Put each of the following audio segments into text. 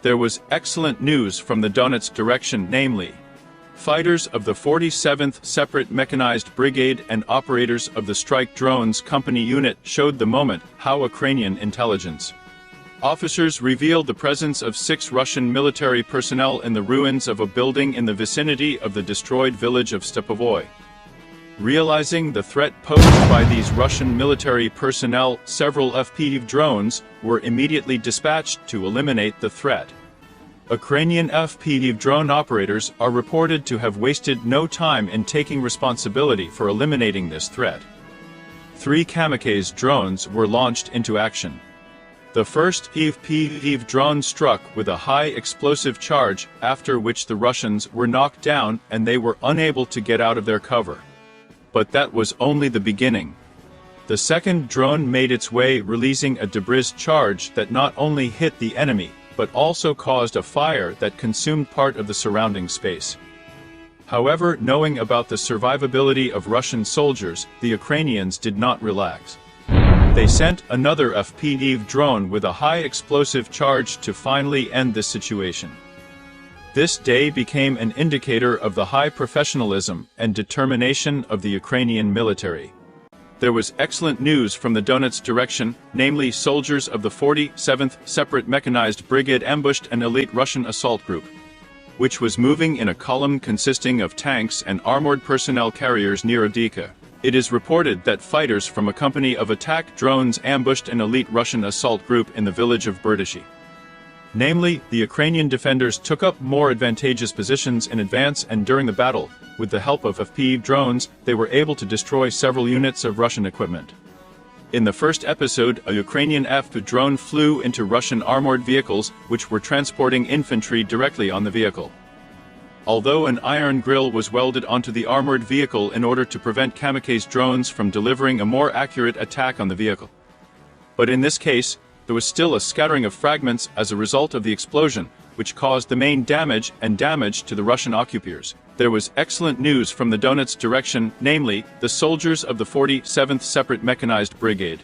There was excellent news from the Donetsk direction, namely, fighters of the 47th Separate Mechanized Brigade and operators of the Strike Drones Company unit showed the moment how Ukrainian intelligence officers revealed the presence of 6 Russian military personnel in the ruins of a building in the vicinity of the destroyed village of Stepovoy. Realizing the threat posed by these Russian military personnel, several FPV drones were immediately dispatched to eliminate the threat. Ukrainian FPV drone operators are reported to have wasted no time in taking responsibility for eliminating this threat. 3 Kamikazes drones were launched into action. The first FPV drone struck with a high explosive charge, after which the Russians were knocked down and they were unable to get out of their cover. But that was only the beginning. The second drone made its way, releasing a debris charge that not only hit the enemy, but also caused a fire that consumed part of the surrounding space. However, knowing about the survivability of Russian soldiers, the Ukrainians did not relax. They sent another FPV drone with a high explosive charge to finally end this situation. This day became an indicator of the high professionalism and determination of the Ukrainian military. There was excellent news from the Donetsk direction, namely soldiers of the 47th Separate Mechanized Brigade ambushed an elite Russian assault group, which was moving in a column consisting of tanks and armored personnel carriers near Avdiivka. It is reported that fighters from a company of attack drones ambushed an elite Russian assault group in the village of Berdishi. Namely, the Ukrainian defenders took up more advantageous positions in advance, and during the battle, with the help of FPV drones, they were able to destroy several units of Russian equipment. In the first episode, a Ukrainian FPV drone flew into Russian armored vehicles, which were transporting infantry directly on the vehicle. Although an iron grill was welded onto the armored vehicle in order to prevent kamikaze drones from delivering a more accurate attack on the vehicle. But in this case, there was still a scattering of fragments as a result of the explosion, which caused the main damage and damage to the Russian occupiers. There was excellent news from the Donetsk direction, namely, the soldiers of the 47th Separate Mechanized Brigade,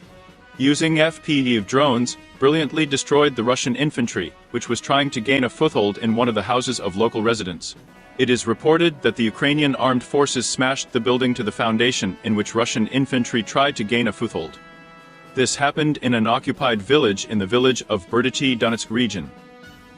using FPV drones, brilliantly destroyed the Russian infantry, which was trying to gain a foothold in one of the houses of local residents. It is reported that the Ukrainian armed forces smashed the building to the foundation in which Russian infantry tried to gain a foothold. This happened in an occupied village in the village of Berdishi, Donetsk region.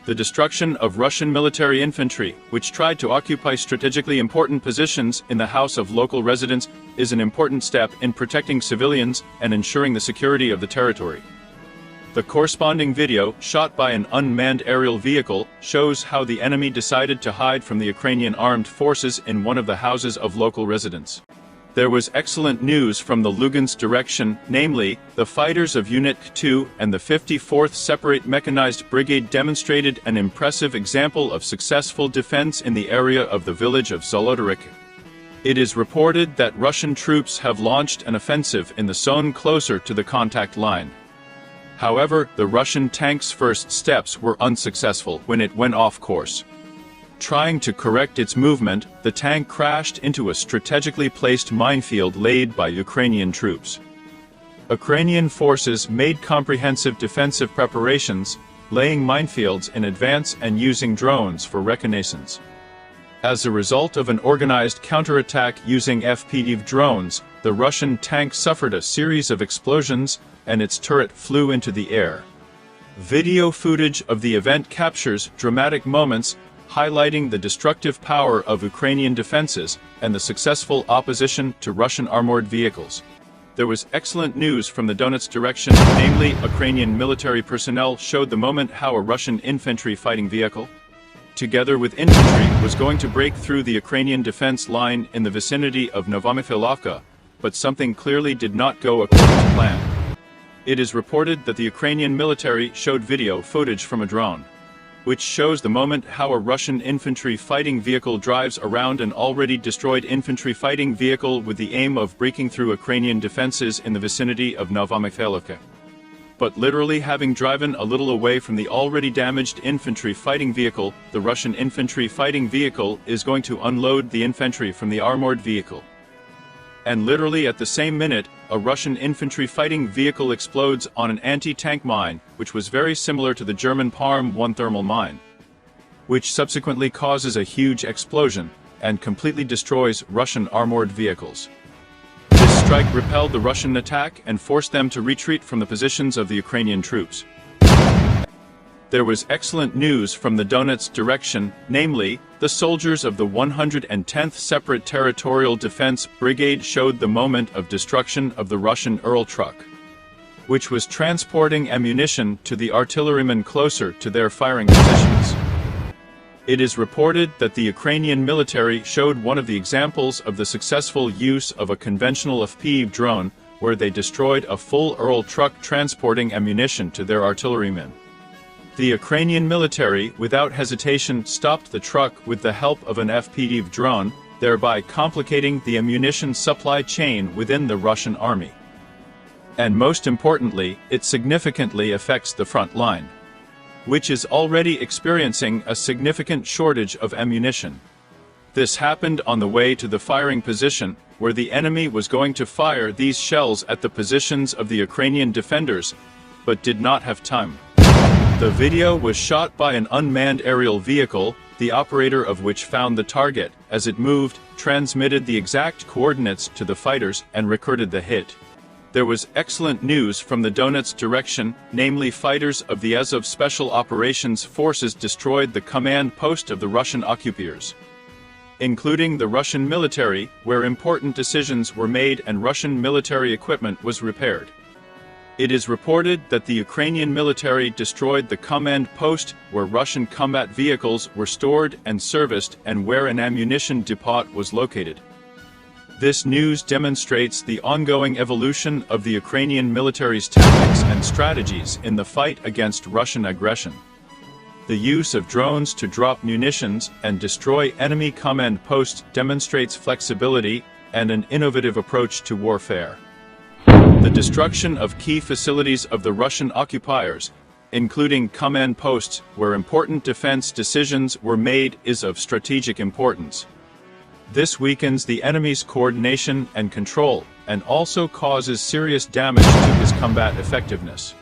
The destruction of Russian military infantry, which tried to occupy strategically important positions in the house of local residents, is an important step in protecting civilians and ensuring the security of the territory. The corresponding video, shot by an unmanned aerial vehicle, shows how the enemy decided to hide from the Ukrainian armed forces in one of the houses of local residents. There was excellent news from the Lugansk direction, namely, the fighters of Unit 2 and the 54th Separate Mechanized Brigade demonstrated an impressive example of successful defense in the area of the village of Zolotoryk. It is reported that Russian troops have launched an offensive in the zone closer to the contact line. However, the Russian tank's first steps were unsuccessful when it went off course. Trying to correct its movement, the tank crashed into a strategically placed minefield laid by Ukrainian troops. Ukrainian forces made comprehensive defensive preparations, laying minefields in advance and using drones for reconnaissance. As a result of an organized counterattack using FPV drones, the Russian tank suffered a series of explosions, and its turret flew into the air. Video footage of the event captures dramatic moments, highlighting the destructive power of Ukrainian defenses and the successful opposition to Russian armored vehicles. There was excellent news from the Donetsk direction, namely, Ukrainian military personnel showed the moment how a Russian infantry fighting vehicle, together with infantry, was going to break through the Ukrainian defense line in the vicinity of Novomykhailovka, but something clearly did not go according to plan. It is reported that the Ukrainian military showed video footage from a drone, which shows the moment how a Russian infantry fighting vehicle drives around an already destroyed infantry fighting vehicle with the aim of breaking through Ukrainian defenses in the vicinity of Novomykhailovka. But literally having driven a little away from the already damaged infantry fighting vehicle, the Russian infantry fighting vehicle is going to unload the infantry from the armored vehicle. And literally at the same minute, a Russian infantry fighting vehicle explodes on an anti-tank mine, which was very similar to the German Parm 1 thermal mine, which subsequently causes a huge explosion and completely destroys Russian armored vehicles. This strike repelled the Russian attack and forced them to retreat from the positions of the Ukrainian troops. There was excellent news from the Donetsk direction, namely, the soldiers of the 110th Separate Territorial Defense Brigade showed the moment of destruction of the Russian Ural truck, which was transporting ammunition to the artillerymen closer to their firing positions. It is reported that the Ukrainian military showed one of the examples of the successful use of a conventional FPV drone, where they destroyed a full Ural truck transporting ammunition to their artillerymen. The Ukrainian military, without hesitation, stopped the truck with the help of an FPV drone, thereby complicating the ammunition supply chain within the Russian army. And most importantly, it significantly affects the front line, which is already experiencing a significant shortage of ammunition. This happened on the way to the firing position, where the enemy was going to fire these shells at the positions of the Ukrainian defenders, but did not have time. The video was shot by an unmanned aerial vehicle, the operator of which found the target as it moved, transmitted the exact coordinates to the fighters, and recorded the hit. There was excellent news from the Donetsk direction, namely fighters of the Azov Special Operations Forces destroyed the command post of the Russian occupiers, including the Russian military, where important decisions were made and Russian military equipment was repaired. It is reported that the Ukrainian military destroyed the command post where Russian combat vehicles were stored and serviced and where an ammunition depot was located. This news demonstrates the ongoing evolution of the Ukrainian military's tactics and strategies in the fight against Russian aggression. The use of drones to drop munitions and destroy enemy command posts demonstrates flexibility and an innovative approach to warfare. The destruction of key facilities of the Russian occupiers, including command posts where important defense decisions were made, is of strategic importance. This weakens the enemy's coordination and control, and also causes serious damage to his combat effectiveness.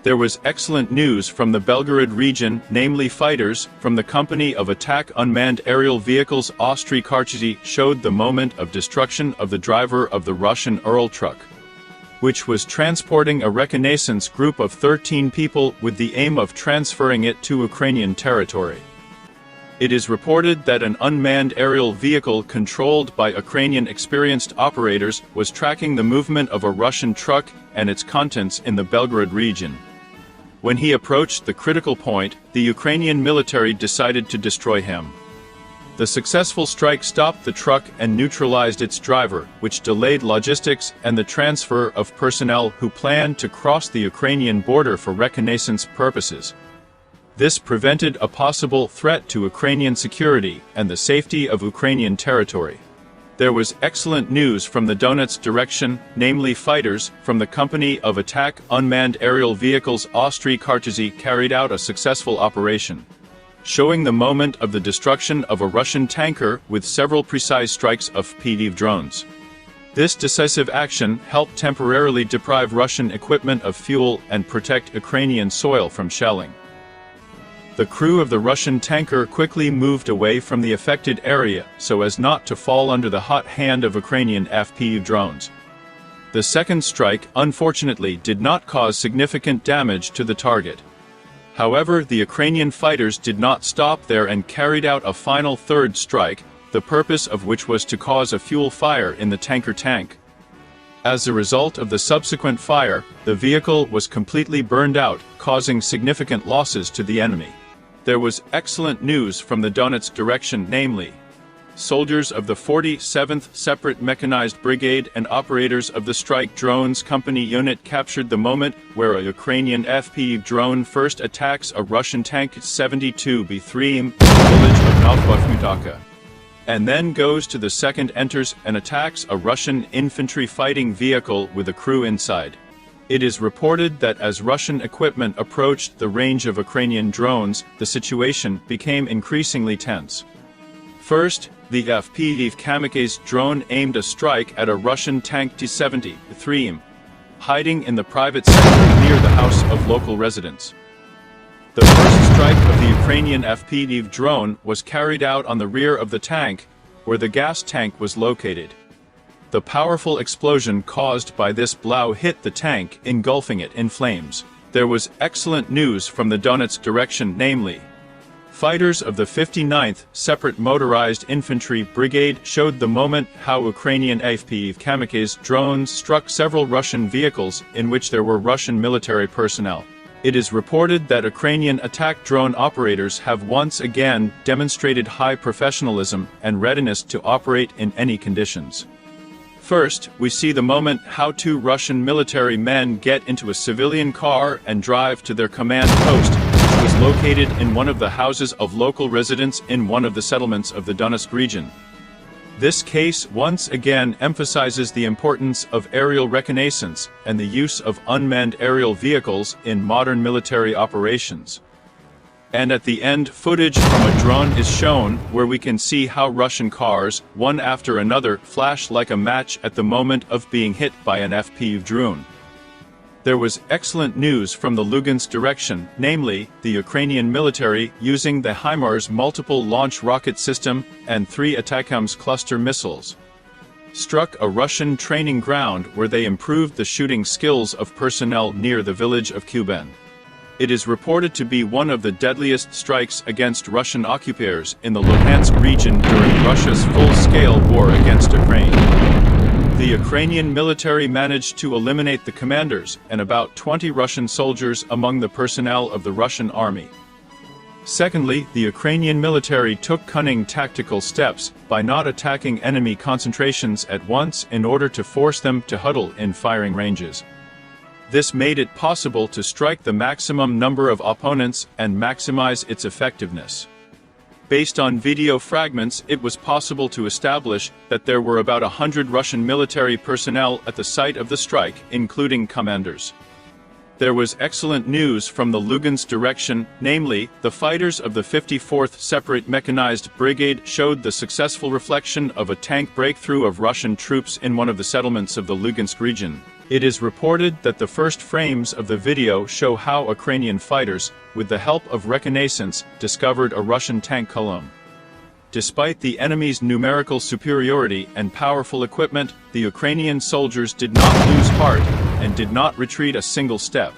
There was excellent news from the Belgorod region, namely fighters from the company of attack unmanned aerial vehicles Karchisy showed the moment of destruction of the driver of the Russian Ural truck, which was transporting a reconnaissance group of 13 people with the aim of transferring it to Ukrainian territory. It is reported that an unmanned aerial vehicle controlled by Ukrainian experienced operators was tracking the movement of a Russian truck and its contents in the Belgorod region. When he approached the critical point, the Ukrainian military decided to destroy him. The successful strike stopped the truck and neutralized its driver, which delayed logistics and the transfer of personnel who planned to cross the Ukrainian border for reconnaissance purposes. This prevented a possible threat to Ukrainian security and the safety of Ukrainian territory. There was excellent news from the Donetsk direction, namely fighters from the company of attack unmanned aerial vehicles Karchisy carried out a successful operation, showing the moment of the destruction of a Russian tanker with several precise strikes of FPV drones. This decisive action helped temporarily deprive Russian equipment of fuel and protect Ukrainian soil from shelling. The crew of the Russian tanker quickly moved away from the affected area so as not to fall under the hot hand of Ukrainian FPV drones. The second strike, unfortunately, did not cause significant damage to the target. However, the Ukrainian fighters did not stop there and carried out a final third strike, the purpose of which was to cause a fuel fire in the tanker tank. As a result of the subsequent fire, the vehicle was completely burned out, causing significant losses to the enemy. There was excellent news from the Donetsk direction, namely, soldiers of the 47th Separate Mechanized Brigade and operators of the Strike Drones Company unit captured the moment where a Ukrainian FPV drone first attacks a Russian tank 72B3 in the village of Avdiivka, and then goes to the second, enters and attacks a Russian infantry fighting vehicle with a crew inside. It is reported that as Russian equipment approached the range of Ukrainian drones, the situation became increasingly tense. First, the FPV Kamikazes drone aimed a strike at a Russian tank T-73, hiding in the private sector near the house of local residents. The first strike of the Ukrainian FPV drone was carried out on the rear of the tank, where the gas tank was located. The powerful explosion caused by this blow hit the tank, engulfing it in flames. There was excellent news from the Donetsk direction, namely, fighters of the 59th Separate Motorized Infantry Brigade showed the moment how Ukrainian FPV Kamikazes drones struck several Russian vehicles in which there were Russian military personnel. It is reported that Ukrainian attack drone operators have once again demonstrated high professionalism and readiness to operate in any conditions. First, we see the moment how two Russian military men get into a civilian car and drive to their command post, which was located in one of the houses of local residents in one of the settlements of the Donetsk region. This case once again emphasizes the importance of aerial reconnaissance and the use of unmanned aerial vehicles in modern military operations. And at the end, footage from a drone is shown where we can see how Russian cars, one after another, flash like a match at the moment of being hit by an FPV drone. There was excellent news from the Lugansk direction, namely, the Ukrainian military, using the HIMARS multiple launch rocket system and 3 ATACMS cluster missiles, struck a Russian training ground where they improved the shooting skills of personnel near the village of Kuban. It is reported to be one of the deadliest strikes against Russian occupiers in the Luhansk region during Russia's full-scale war against Ukraine. The Ukrainian military managed to eliminate the commanders and about 20 Russian soldiers among the personnel of the Russian army. Secondly, the Ukrainian military took cunning tactical steps by not attacking enemy concentrations at once in order to force them to huddle in firing ranges. This made it possible to strike the maximum number of opponents and maximize its effectiveness. Based on video fragments, it was possible to establish that there were about 100 Russian military personnel at the site of the strike, including commanders. There was excellent news from the Lugansk direction, namely, the fighters of the 54th Separate Mechanized Brigade showed the successful reflection of a tank breakthrough of Russian troops in one of the settlements of the Lugansk region. It is reported that the first frames of the video show how Ukrainian fighters, with the help of reconnaissance, discovered a Russian tank column. Despite the enemy's numerical superiority and powerful equipment, the Ukrainian soldiers did not lose heart and did not retreat a single step.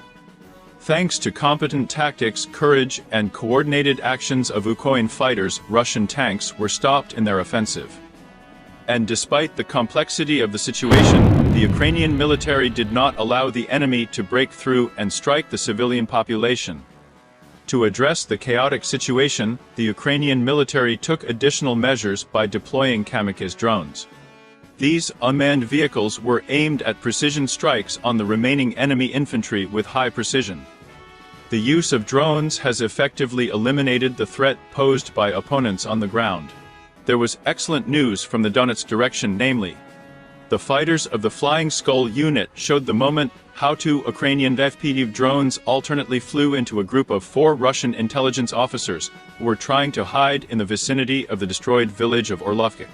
Thanks to competent tactics, courage, and coordinated actions of Ukrainian fighters, Russian tanks were stopped in their offensive. And despite the complexity of the situation, the Ukrainian military did not allow the enemy to break through and strike the civilian population. To address the chaotic situation, the Ukrainian military took additional measures by deploying kamikaze drones. These unmanned vehicles were aimed at precision strikes on the remaining enemy infantry with high precision. The use of drones has effectively eliminated the threat posed by opponents on the ground. There was excellent news from the Donetsk direction, namely, the fighters of the Flying Skull unit showed the moment how 2 Ukrainian FPV drones alternately flew into a group of 4 Russian intelligence officers who were trying to hide in the vicinity of the destroyed village of Orlovka.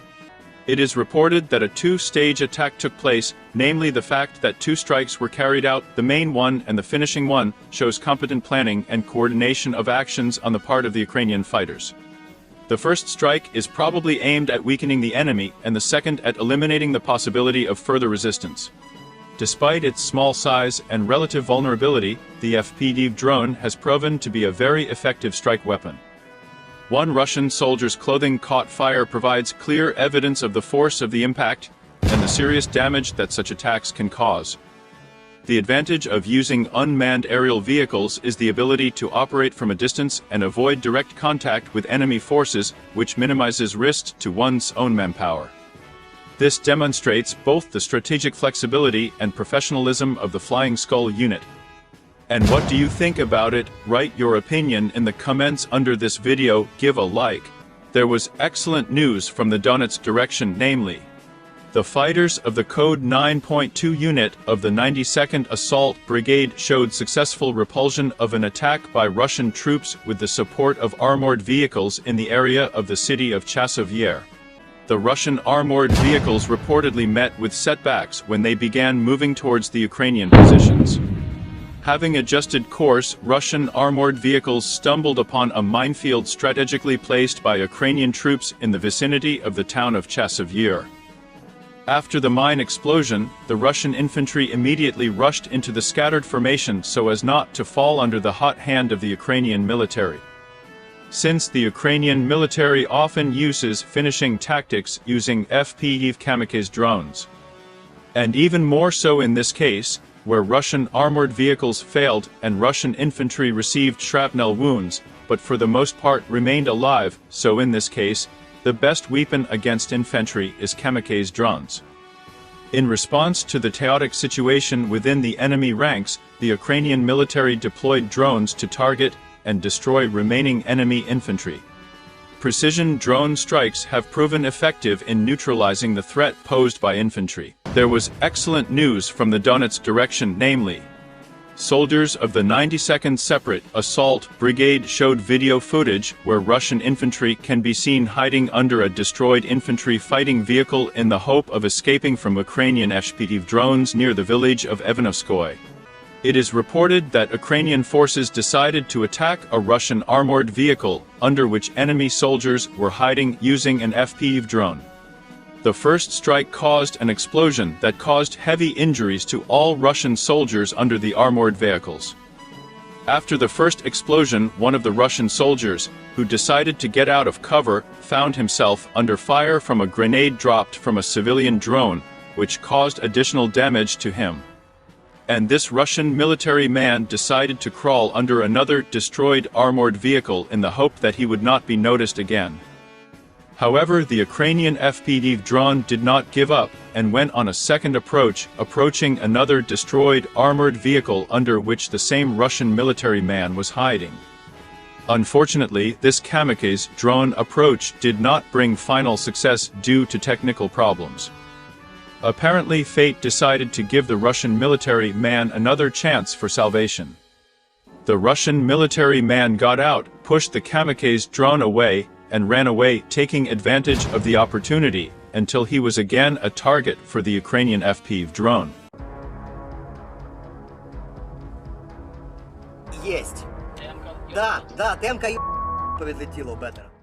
It is reported that a 2-stage attack took place, namely the fact that 2 strikes were carried out, the main one and the finishing one, shows competent planning and coordination of actions on the part of the Ukrainian fighters. The first strike is probably aimed at weakening the enemy and the second at eliminating the possibility of further resistance. Despite its small size and relative vulnerability, the FPV drone has proven to be a very effective strike weapon. One Russian soldier's clothing caught fire provides clear evidence of the force of the impact and the serious damage that such attacks can cause. The advantage of using unmanned aerial vehicles is the ability to operate from a distance and avoid direct contact with enemy forces, which minimizes risks to one's own manpower. This demonstrates both the strategic flexibility and professionalism of the Flying Skull unit. And what do you think about it? Write your opinion in the comments under this video, give a like. There was excellent news from the Donetsk direction, namely, the fighters of the Code 9.2 unit of the 92nd Assault Brigade showed successful repulsion of an attack by Russian troops with the support of armored vehicles in the area of the city of Chasiv Yar. The Russian armored vehicles reportedly met with setbacks when they began moving towards the Ukrainian positions. Having adjusted course, Russian armored vehicles stumbled upon a minefield strategically placed by Ukrainian troops in the vicinity of the town of Chasiv Yar. After the mine explosion, the Russian infantry immediately rushed into the scattered formation so as not to fall under the hot hand of the Ukrainian military. Since the Ukrainian military often uses finishing tactics using FPV kamikaze drones. And even more so in this case, where Russian armored vehicles failed and Russian infantry received shrapnel wounds, but for the most part remained alive, so in this case, the best weapon against infantry is kamikaze drones. In response to the chaotic situation within the enemy ranks, the Ukrainian military deployed drones to target and destroy remaining enemy infantry. Precision drone strikes have proven effective in neutralizing the threat posed by infantry. There was excellent news from the Donetsk direction, namely, soldiers of the 92nd Separate Assault Brigade showed video footage where Russian infantry can be seen hiding under a destroyed infantry fighting vehicle in the hope of escaping from Ukrainian FPV drones near the village of Ivanovskoye. It is reported that Ukrainian forces decided to attack a Russian armored vehicle under which enemy soldiers were hiding using an FPV drone. The first strike caused an explosion that caused heavy injuries to all Russian soldiers under the armored vehicles. After the first explosion, one of the Russian soldiers, who decided to get out of cover, found himself under fire from a grenade dropped from a civilian drone, which caused additional damage to him. And this Russian military man decided to crawl under another destroyed armored vehicle in the hope that he would not be noticed again. However, the Ukrainian FPV drone did not give up, and went on a second approach, approaching another destroyed armored vehicle under which the same Russian military man was hiding. Unfortunately, this kamikaze drone approach did not bring final success due to technical problems. Apparently, fate decided to give the Russian military man another chance for salvation. The Russian military man got out, pushed the kamikaze drone away, and ran away, taking advantage of the opportunity, until he was again a target for the Ukrainian FPV drone. Есть. Да, темка подлетіло бетер.